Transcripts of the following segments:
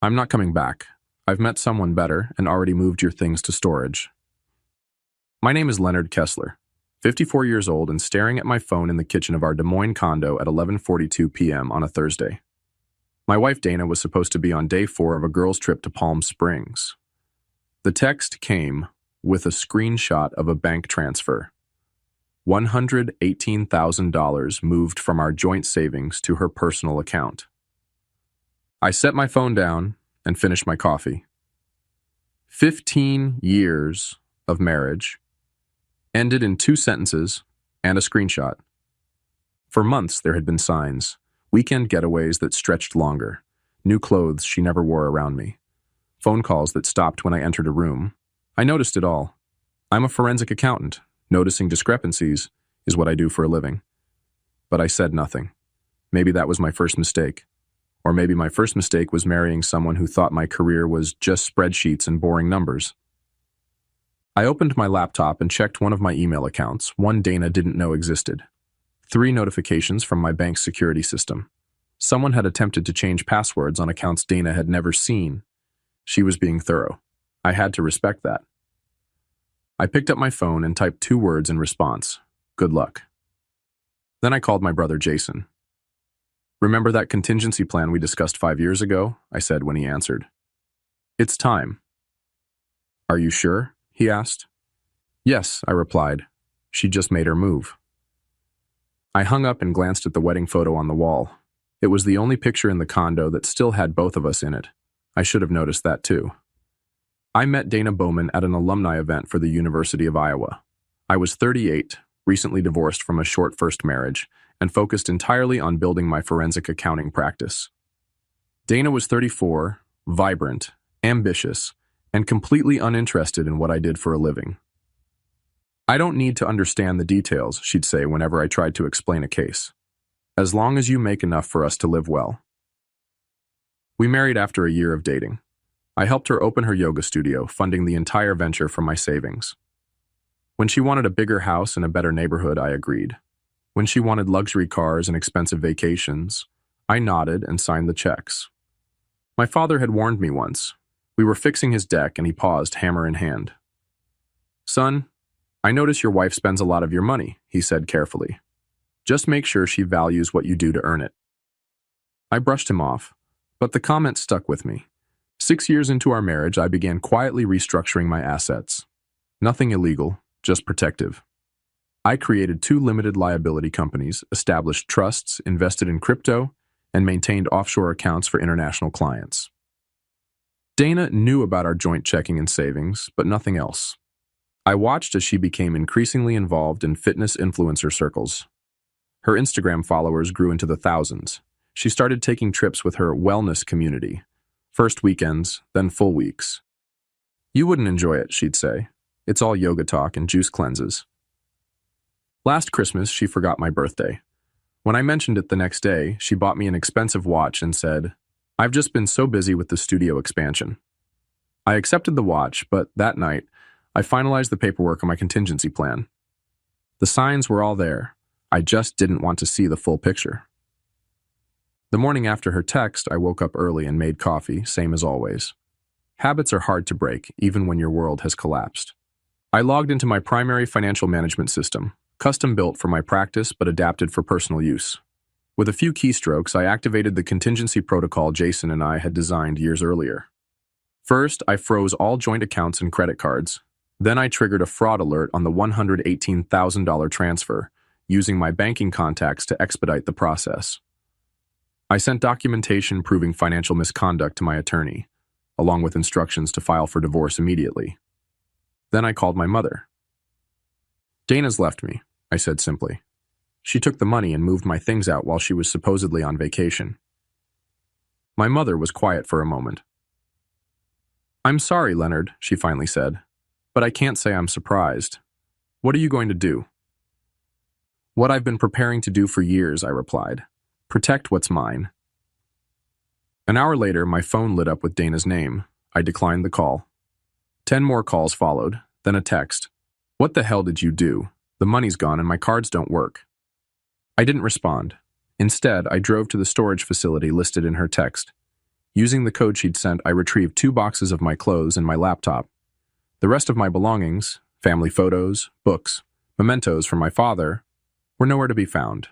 I'm not coming back. I've met someone better and already moved your things to storage. My name is Leonard Kessler, 54 years old and staring at my phone in the kitchen of our Des Moines condo at 11:42 p.m. on a Thursday. My wife Dana was supposed to be on day 4 of a girls' trip to Palm Springs. The text came with a screenshot of a bank transfer. $118,000 moved from our joint savings to her personal account. I set my phone down and finished my coffee. 15 years of marriage ended in 2 sentences and a screenshot. For months there had been signs, weekend getaways that stretched longer, new clothes she never wore around me, phone calls that stopped when I entered a room. I noticed it all. I'm a forensic accountant. Noticing discrepancies is what I do for a living. But I said nothing. Maybe that was my first mistake. Or maybe my first mistake was marrying someone who thought my career was just spreadsheets and boring numbers. I opened my laptop and checked one of my email accounts, one Dana didn't know existed. 3 notifications from my bank's security system. Someone had attempted to change passwords on accounts Dana had never seen. She was being thorough. I had to respect that. I picked up my phone and typed 2 words in response. Good luck. Then I called my brother Jason. Remember that contingency plan we discussed 5 years ago? I said when he answered. It's time. Are you sure? He asked. Yes, I replied. She just made her move. I hung up and glanced at the wedding photo on the wall. It was the only picture in the condo that still had both of us in it. I should have noticed that too. I met Dana Bowman at an alumni event for the University of Iowa. I was 38, recently divorced from a short first marriage, and focused entirely on building my forensic accounting practice. Dana was 34, vibrant, ambitious, and completely uninterested in what I did for a living. I don't need to understand the details, she'd say whenever I tried to explain a case. As long as you make enough for us to live well. We married after a year of dating. I helped her open her yoga studio, funding the entire venture from my savings. When she wanted a bigger house and a better neighborhood, I agreed. When she wanted luxury cars and expensive vacations, I nodded and signed the checks. My father had warned me once. We were fixing his deck and he paused, hammer in hand. Son, I notice your wife spends a lot of your money, he said carefully. Just make sure she values what you do to earn it. I brushed him off, but the comment stuck with me. 6 years into our marriage, I began quietly restructuring my assets. Nothing illegal, just protective. I created 2 limited liability companies, established trusts, invested in crypto, and maintained offshore accounts for international clients. Dana knew about our joint checking and savings, but nothing else. I watched as she became increasingly involved in fitness influencer circles. Her Instagram followers grew into the thousands. She started taking trips with her wellness community. First weekends, then full weeks. You wouldn't enjoy it, she'd say. It's all yoga talk and juice cleanses. Last Christmas, she forgot my birthday. When I mentioned it the next day, she bought me an expensive watch and said, I've just been so busy with the studio expansion. I accepted the watch, but that night, I finalized the paperwork on my contingency plan. The signs were all there. I just didn't want to see the full picture. The morning after her text, I woke up early and made coffee, same as always. Habits are hard to break, even when your world has collapsed. I logged into my primary financial management system, custom built for my practice but adapted for personal use. With a few keystrokes, I activated the contingency protocol Jason and I had designed years earlier. First, I froze all joint accounts and credit cards. Then I triggered a fraud alert on the $118,000 transfer, using my banking contacts to expedite the process. I sent documentation proving financial misconduct to my attorney, along with instructions to file for divorce immediately. Then I called my mother. Dana's left me, I said simply. She took the money and moved my things out while she was supposedly on vacation. My mother was quiet for a moment. I'm sorry, Leonard, she finally said, but I can't say I'm surprised. What are you going to do? What I've been preparing to do for years, I replied. Protect what's mine. An hour later, my phone lit up with Dana's name. I declined the call. 10 more calls followed, then a text. What the hell did you do? The money's gone and my cards don't work. I didn't respond. Instead, I drove to the storage facility listed in her text. Using the code she'd sent, I retrieved 2 boxes of my clothes and my laptop. The rest of my belongings, family photos, books, mementos from my father, were nowhere to be found.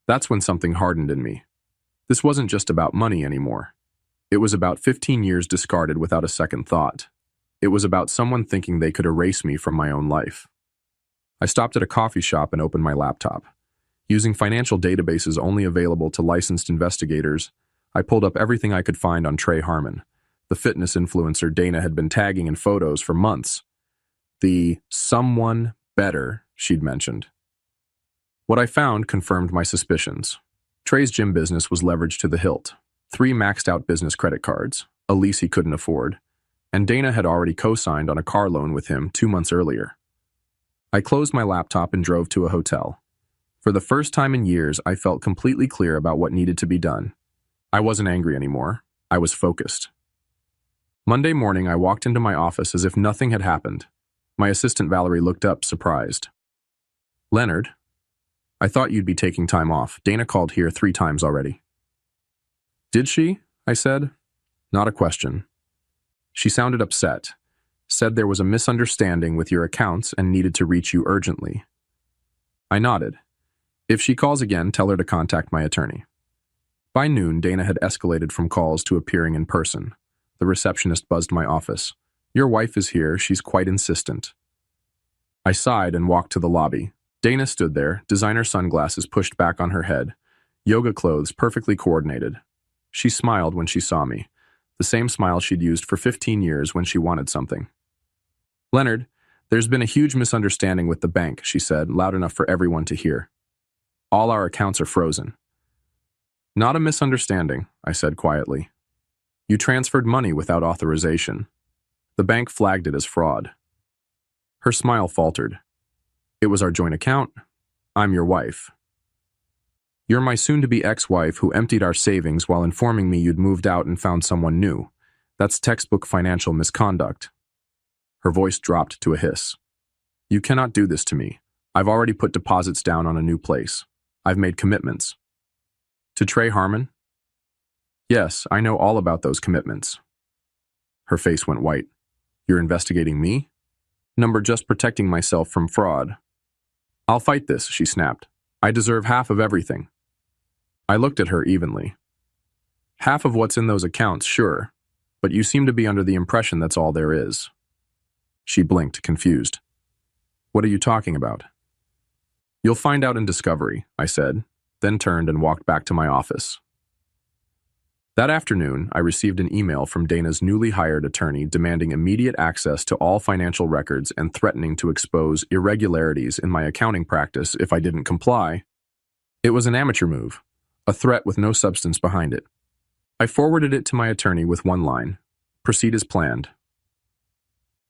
That's when something hardened in me. This wasn't just about money anymore. It was about 15 years discarded without a second thought. It was about someone thinking they could erase me from my own life. I stopped at a coffee shop and opened my laptop. Using financial databases only available to licensed investigators, I pulled up everything I could find on Trey Harmon, the fitness influencer Dana had been tagging in photos for months. The someone better she'd mentioned. What I found confirmed my suspicions. Trey's gym business was leveraged to the hilt. 3 maxed-out business credit cards, a lease he couldn't afford, and Dana had already co-signed on a car loan with him 2 months earlier. I closed my laptop and drove to a hotel. For the first time in years, I felt completely clear about what needed to be done. I wasn't angry anymore. I was focused. Monday morning, I walked into my office as if nothing had happened. My assistant Valerie looked up, surprised. "Leonard, I thought you'd be taking time off. Dana called here 3 times already." "Did she?" I said. Not a question. "She sounded upset. Said there was a misunderstanding with your accounts and needed to reach you urgently." I nodded. "If she calls again, tell her to contact my attorney." By noon, Dana had escalated from calls to appearing in person. The receptionist buzzed my office. "Your wife is here. She's quite insistent." I sighed and walked to the lobby. Dana stood there, designer sunglasses pushed back on her head, yoga clothes perfectly coordinated. She smiled when she saw me, the same smile she'd used for 15 years when she wanted something. "Leonard, there's been a huge misunderstanding with the bank," she said, loud enough for everyone to hear. "All our accounts are frozen." "Not a misunderstanding," I said quietly. "You transferred money without authorization. The bank flagged it as fraud." Her smile faltered. "It was our joint account. I'm your wife." "You're my soon-to-be ex-wife who emptied our savings while informing me you'd moved out and found someone new. That's textbook financial misconduct." Her voice dropped to a hiss. "You cannot do this to me. I've already put deposits down on a new place. I've made commitments." "To Trey Harmon?" "Yes, I know all about those commitments." Her face went white. "You're investigating me?" "Number just protecting myself from fraud." "I'll fight this," she snapped. "I deserve half of everything." I looked at her evenly. "Half of what's in those accounts, sure, but you seem to be under the impression that's all there is." She blinked, confused. "What are you talking about?" "You'll find out in discovery," I said, then turned and walked back to my office. That afternoon, I received an email from Dana's newly hired attorney demanding immediate access to all financial records and threatening to expose irregularities in my accounting practice if I didn't comply. It was an amateur move, a threat with no substance behind it. I forwarded it to my attorney with one line: "Proceed as planned."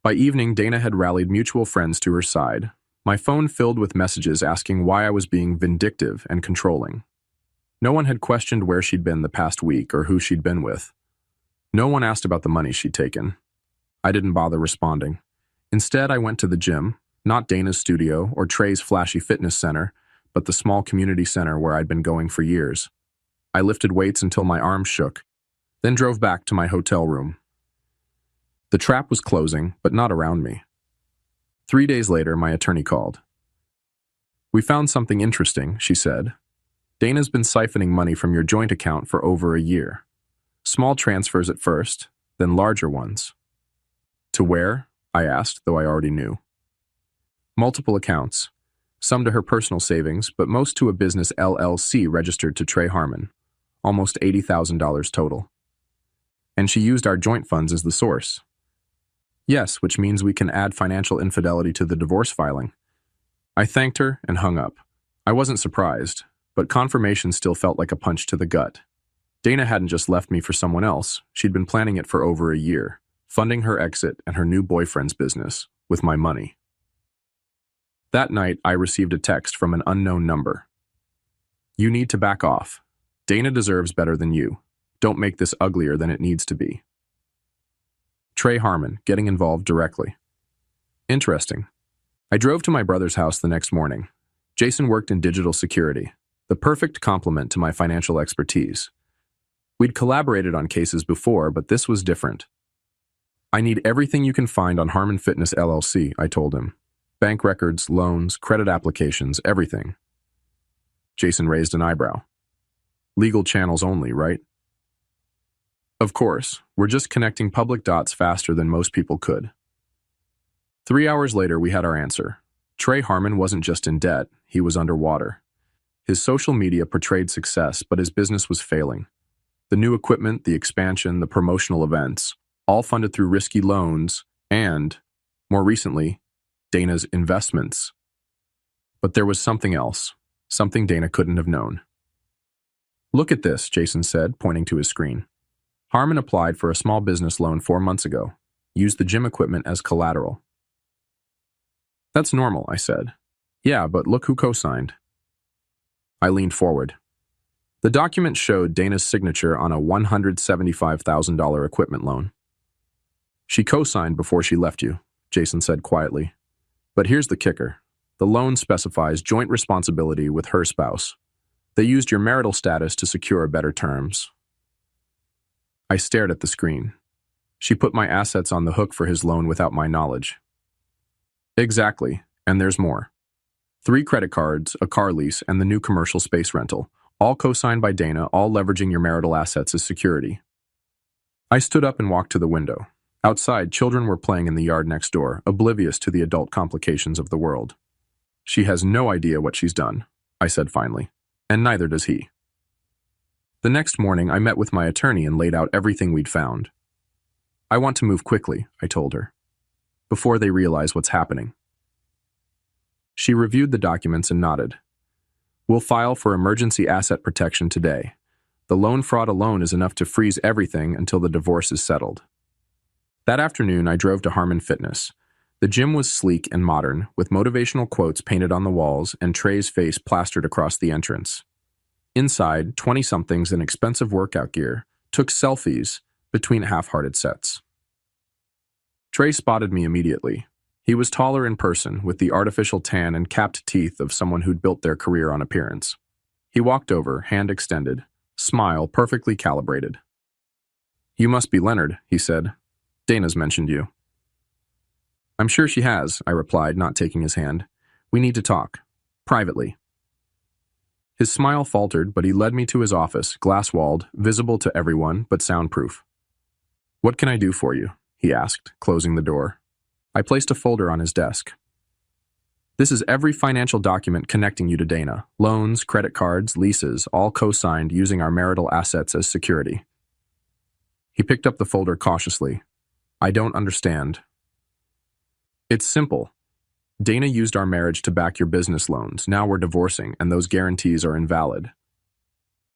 By evening, Dana had rallied mutual friends to her side, my phone filled with messages asking why I was being vindictive and controlling. No one had questioned where she'd been the past week or who she'd been with. No one asked about the money she'd taken. I didn't bother responding. Instead, I went to the gym, not Dana's studio or Trey's flashy fitness center, but the small community center where I'd been going for years. I lifted weights until my arms shook, then drove back to my hotel room. The trap was closing, but not around me. 3 days later, my attorney called. "We found something interesting," she said. "Dana's been siphoning money from your joint account for over a year. Small transfers at first, then larger ones." "To where?" I asked, though I already knew. "Multiple accounts. Some to her personal savings, but most to a business LLC registered to Trey Harmon. Almost $80,000 total. And she used our joint funds as the source." "Yes, which means we can add financial infidelity to the divorce filing." I thanked her and hung up. I wasn't surprised, but confirmation still felt like a punch to the gut. Dana hadn't just left me for someone else. She'd been planning it for over a year, funding her exit and her new boyfriend's business with my money. That night, I received a text from an unknown number. "You need to back off. Dana deserves better than you. Don't make this uglier than it needs to be." Trey Harmon, getting involved directly. Interesting. I drove to my brother's house the next morning. Jason worked in digital security, the perfect complement to my financial expertise. We'd collaborated on cases before, but this was different. I need everything you can find on Harmon Fitness LLC, I told him. Bank records, loans, credit applications, everything. Jason raised an eyebrow. Legal channels only, right? Of course, we're just connecting public dots faster than most people could. 3 hours later, we had our answer. Trey Harmon wasn't just in debt, he was underwater. His social media portrayed success, but his business was failing. The new equipment, the expansion, the promotional events, all funded through risky loans and, more recently, Dana's investments. But there was something else, something Dana couldn't have known. Look at this, Jason said, pointing to his screen. Harmon applied for a small business loan 4 months ago, used the gym equipment as collateral. That's normal, I said. Yeah, but look who co-signed. I leaned forward. The document showed Dana's signature on a $175,000 equipment loan. She co-signed before she left you, Jason said quietly. But here's the kicker. The loan specifies joint responsibility with her spouse. They used your marital status to secure better terms. I stared at the screen. She put my assets on the hook for his loan without my knowledge. Exactly, and there's more. 3 credit cards, a car lease, and the new commercial space rental, all co-signed by Dana, all leveraging your marital assets as security. I stood up and walked to the window. Outside, children were playing in the yard next door, oblivious to the adult complications of the world. She has no idea what she's done, I said finally, and neither does he. The next morning, I met with my attorney and laid out everything we'd found. I want to move quickly, I told her, before they realize what's happening. She reviewed the documents and nodded. We'll file for emergency asset protection today. The loan fraud alone is enough to freeze everything until the divorce is settled. That afternoon, I drove to Harmon Fitness. The gym was sleek and modern, with motivational quotes painted on the walls and Trey's face plastered across the entrance. Inside, 20-somethings in expensive workout gear took selfies between half-hearted sets. Trey spotted me immediately. He was taller in person, with the artificial tan and capped teeth of someone who'd built their career on appearance. He walked over, hand extended, smile perfectly calibrated. You must be Leonard, he said. Dana's mentioned you. I'm sure she has, I replied, not taking his hand. We need to talk. Privately. His smile faltered, but he led me to his office, glass-walled, visible to everyone, but soundproof. What can I do for you? He asked, closing the door. I placed a folder on his desk. This is every financial document connecting you to Dana. Loans, credit cards, leases, all co-signed using our marital assets as security. He picked up the folder cautiously. I don't understand. It's simple. Dana used our marriage to back your business loans. Now we're divorcing, and those guarantees are invalid.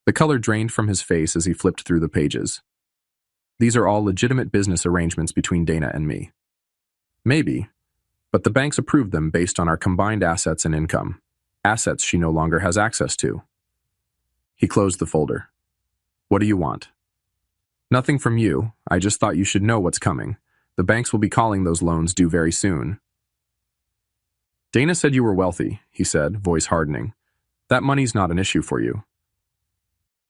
The color drained from his face as he flipped through the pages. These are all legitimate business arrangements between Dana and me. Maybe, but the banks approved them based on our combined assets and income, assets she no longer has access to. He closed the folder. What do you want? Nothing from you. I just thought you should know what's coming. The banks will be calling those loans due very soon. Dana said you were wealthy, he said, voice hardening. That money's not an issue for you.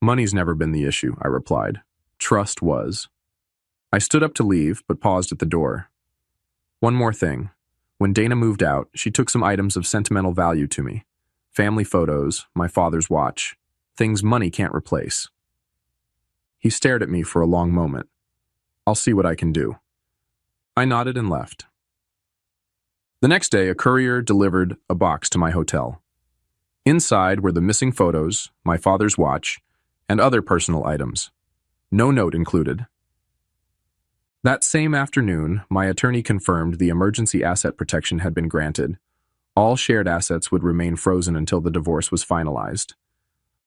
Money's never been the issue, I replied. Trust was. I stood up to leave, but paused at the door. One more thing. When Dana moved out, she took some items of sentimental value to me. Family photos, my father's watch, things money can't replace. He stared at me for a long moment. I'll see what I can do. I nodded and left. The next day, a courier delivered a box to my hotel. Inside were the missing photos, my father's watch, and other personal items. No note included. That same afternoon, my attorney confirmed the emergency asset protection had been granted. All shared assets would remain frozen until the divorce was finalized.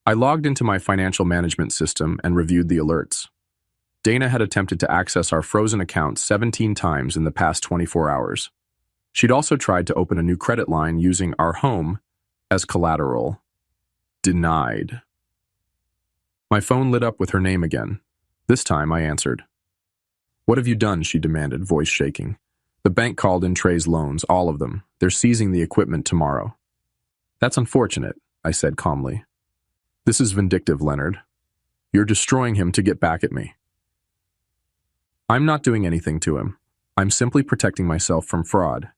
I logged into my financial management system and reviewed the alerts. Dana had attempted to access our frozen account 17 times in the past 24 hours. She'd also tried to open a new credit line using our home as collateral. Denied. My phone lit up with her name again. This time I answered. What have you done? She demanded, voice shaking. The bank called in Trey's loans, all of them. They're seizing the equipment tomorrow. That's unfortunate, I said calmly. This is vindictive, Leonard. You're destroying him to get back at me. I'm not doing anything to him. I'm simply protecting myself from fraud.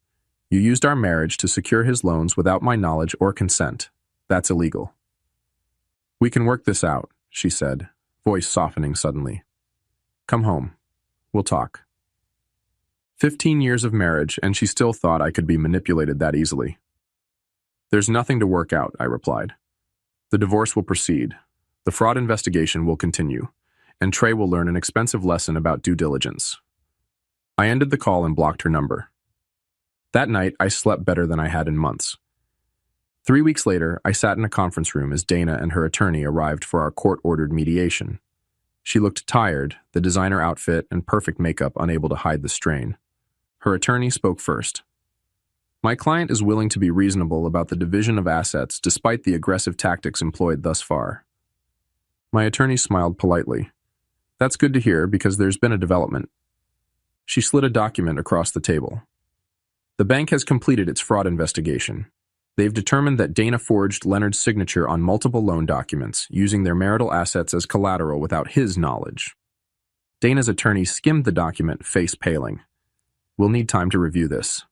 You used our marriage to secure his loans without my knowledge or consent. That's illegal. We can work this out, she said, voice softening suddenly. Come home. We'll talk. 15 years of marriage, and she still thought I could be manipulated that easily. There's nothing to work out, I replied. The divorce will proceed. The fraud investigation will continue, and Trey will learn an expensive lesson about due diligence. I ended the call and blocked her number. That night, I slept better than I had in months. 3 weeks later, I sat in a conference room as Dana and her attorney arrived for our court-ordered mediation. She looked tired, the designer outfit and perfect makeup unable to hide the strain. Her attorney spoke first. My client is willing to be reasonable about the division of assets despite the aggressive tactics employed thus far. My attorney smiled politely. That's good to hear because there's been a development. She slid a document across the table. The bank has completed its fraud investigation. They've determined that Dana forged Leonard's signature on multiple loan documents, using their marital assets as collateral without his knowledge. Dana's attorney skimmed the document, face paling. We'll need time to review this.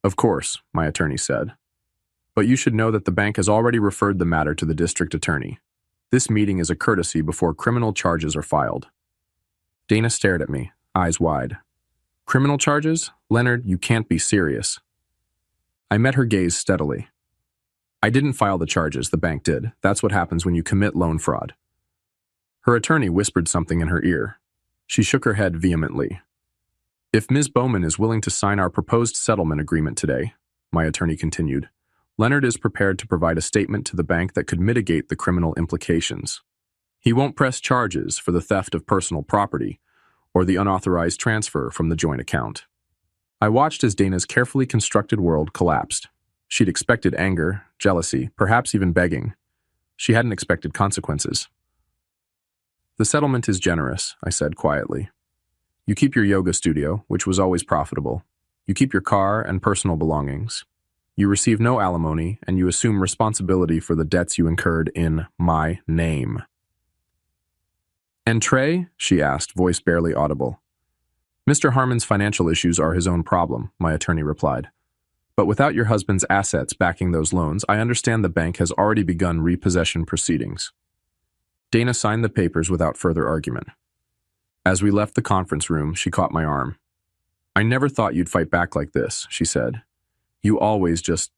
Of course, my attorney said. But you should know that the bank has already referred the matter to the district attorney. This meeting is a courtesy before criminal charges are filed. Dana stared at me, eyes wide. Criminal charges? Leonard, you can't be serious. I met her gaze steadily. I didn't file the charges, the bank did. That's what happens when you commit loan fraud. Her attorney whispered something in her ear. She shook her head vehemently. If Ms. Bowman is willing to sign our proposed settlement agreement today, my attorney continued, Leonard is prepared to provide a statement to the bank that could mitigate the criminal implications. He won't press charges for the theft of personal property or the unauthorized transfer from the joint account. I watched as Dana's carefully constructed world collapsed. She'd expected anger, jealousy, perhaps even begging. She hadn't expected consequences. The settlement is generous, I said quietly. You keep your yoga studio, which was always profitable. You keep your car and personal belongings. You receive no alimony, and you assume responsibility for the debts you incurred in my name. And Trey? She asked, voice barely audible. Mr. Harmon's financial issues are his own problem, my attorney replied. But without your husband's assets backing those loans, I understand the bank has already begun repossession proceedings. Dana signed the papers without further argument. As we left the conference room, she caught my arm. I never thought you'd fight back like this, she said. You always just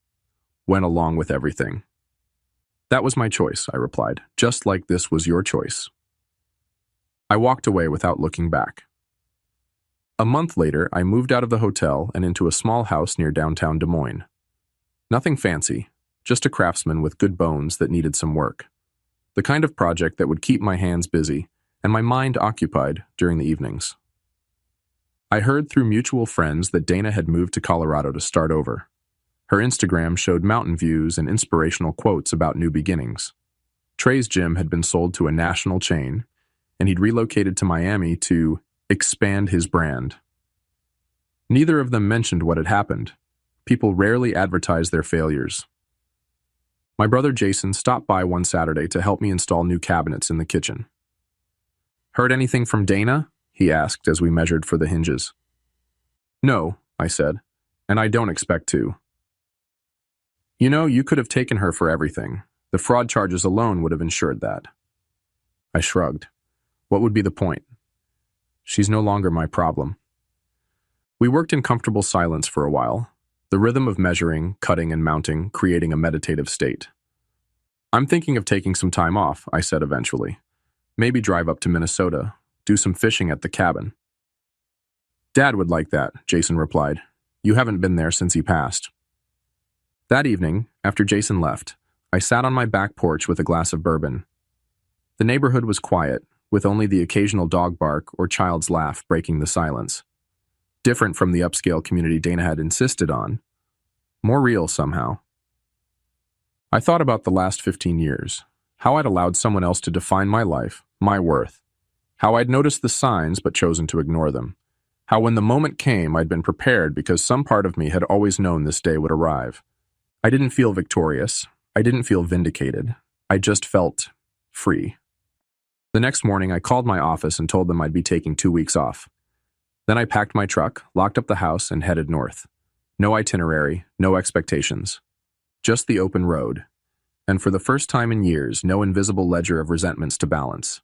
went along with everything. That was my choice, I replied, just like this was your choice. I walked away without looking back. A month later, I moved out of the hotel and into a small house near downtown Des Moines. Nothing fancy, just a craftsman with good bones that needed some work. The kind of project that would keep my hands busy and my mind occupied during the evenings. I heard through mutual friends that Dana had moved to Colorado to start over. Her Instagram showed mountain views and inspirational quotes about new beginnings. Trey's gym had been sold to a national chain, and he'd relocated to Miami to expand his brand. Neither of them mentioned what had happened. People rarely advertise their failures. My brother Jason stopped by one Saturday to help me install new cabinets in the kitchen. Heard anything from Dana? He asked as we measured for the hinges. No, I said, and I don't expect to. You know, you could have taken her for everything. The fraud charges alone would have ensured that. I shrugged. What would be the point? She's no longer my problem. We worked in comfortable silence for a while, the rhythm of measuring, cutting, and mounting creating a meditative state. I'm thinking of taking some time off, I said eventually. Maybe drive up to Minnesota, do some fishing at the cabin. Dad would like that, Jason replied. You haven't been there since he passed. That evening, after Jason left, I sat on my back porch with a glass of bourbon. The neighborhood was quiet, with only the occasional dog bark or child's laugh breaking the silence. Different from the upscale community Dana had insisted on. More real somehow. I thought about the last 15 years, how I'd allowed someone else to define my life, my worth, how I'd noticed the signs but chosen to ignore them, how when the moment came I'd been prepared because some part of me had always known this day would arrive. I didn't feel victorious, I didn't feel vindicated, I just felt free. The next morning, I called my office and told them I'd be taking 2 weeks off. Then I packed my truck, locked up the house, and headed north. No itinerary, no expectations. Just the open road. And for the first time in years, no invisible ledger of resentments to balance.